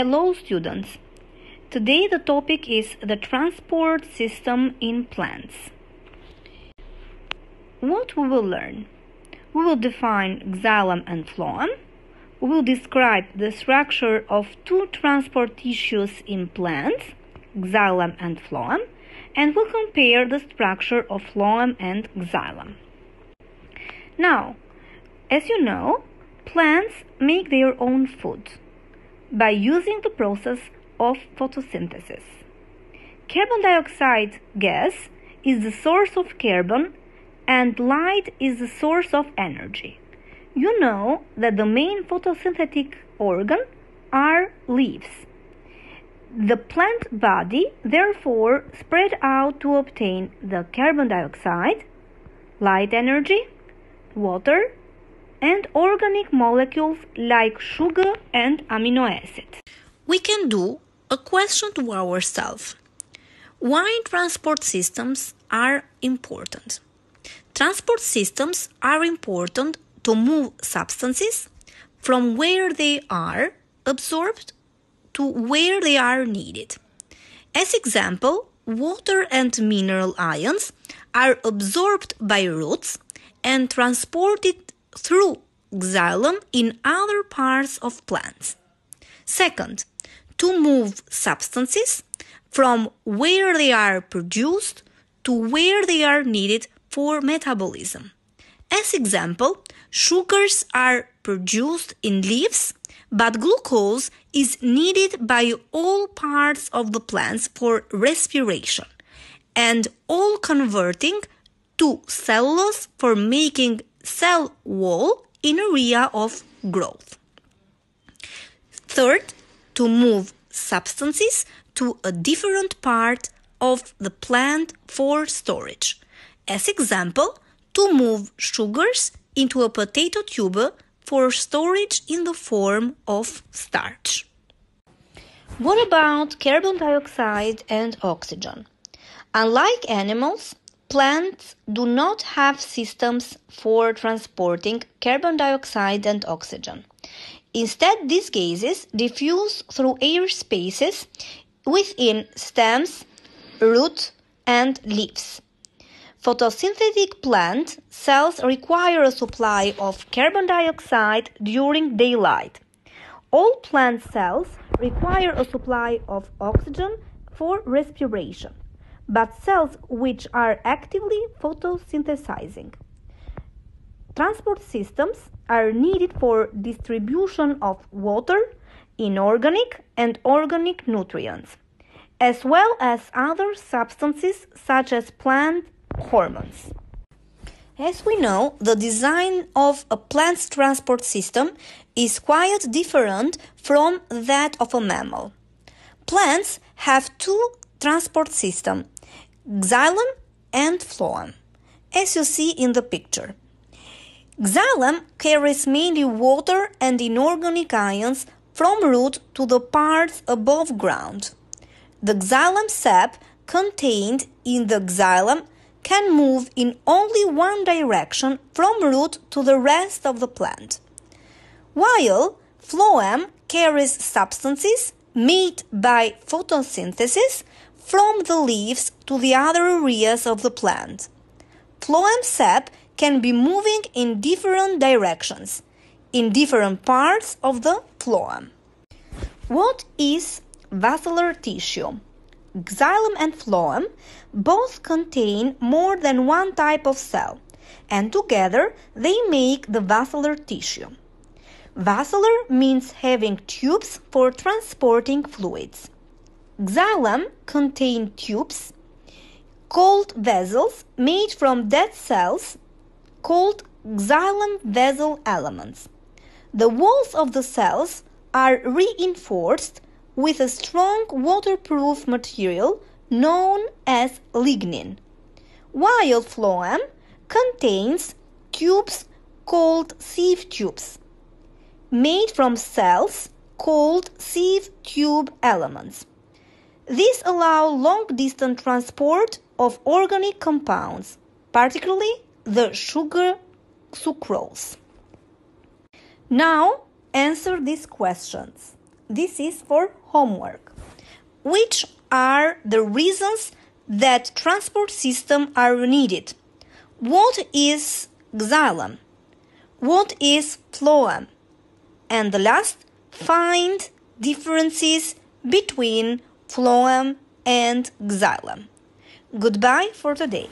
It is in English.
Hello students! Today the topic is the transport system in plants. What we will learn? We will define xylem and phloem. We will describe the structure of two transport tissues in plants, xylem and phloem, and we'll compare the structure of phloem and xylem. Now, as you know, plants make their own food by using the process of photosynthesis. Carbon dioxide gas is the source of carbon and light is the source of energy. You know that the main photosynthetic organ are leaves. The plant body therefore spread out to obtain the carbon dioxide, light energy, water, and organic molecules like sugar and amino acids. We can do a question to ourselves. Why transport systems are important? Transport systems are important to move substances from where they are absorbed to where they are needed. As example, water and mineral ions are absorbed by roots and transported through xylem in other parts of plants. Second, to move substances from where they are produced to where they are needed for metabolism. As example, sugars are produced in leaves, but glucose is needed by all parts of the plants for respiration, and all converting to cellulose for making cell wall in area of growth. Third, to move substances to a different part of the plant for storage. As example, to move sugars into a potato tube for storage in the form of starch. What about carbon dioxide and oxygen? Unlike animals, plants do not have systems for transporting carbon dioxide and oxygen. Instead, these gases diffuse through air spaces within stems, roots, and leaves. Photosynthetic plant cells require a supply of carbon dioxide during daylight. All plant cells require a supply of oxygen for respiration, but cells which are actively photosynthesizing. Transport systems are needed for distribution of water, inorganic and organic nutrients, as well as other substances such as plant hormones. As we know, the design of a plant's transport system is quite different from that of a mammal. Plants have two transport systems, xylem and phloem, as you see in the picture. Xylem carries mainly water and inorganic ions from root to the parts above ground. The xylem sap contained in the xylem can move in only one direction from root to the rest of the plant, while phloem carries substances made by photosynthesis from the leaves to the other areas of the plant. Phloem sap can be moving in different directions, in different parts of the phloem. What is vascular tissue? Xylem and phloem both contain more than one type of cell, and together they make the vascular tissue. Vascular means having tubes for transporting fluids. Xylem contain tubes called vessels made from dead cells called xylem vessel elements. The walls of the cells are reinforced with a strong waterproof material known as lignin, while phloem contains tubes called sieve tubes, made from cells called sieve tube elements. These allow long-distance transport of organic compounds, particularly the sugar sucrose. Now, answer these questions. this is for homework. Which are the reasons that transport systems are needed? What is xylem? What is phloem? And the last, find differences between phloem and xylem. Goodbye for today.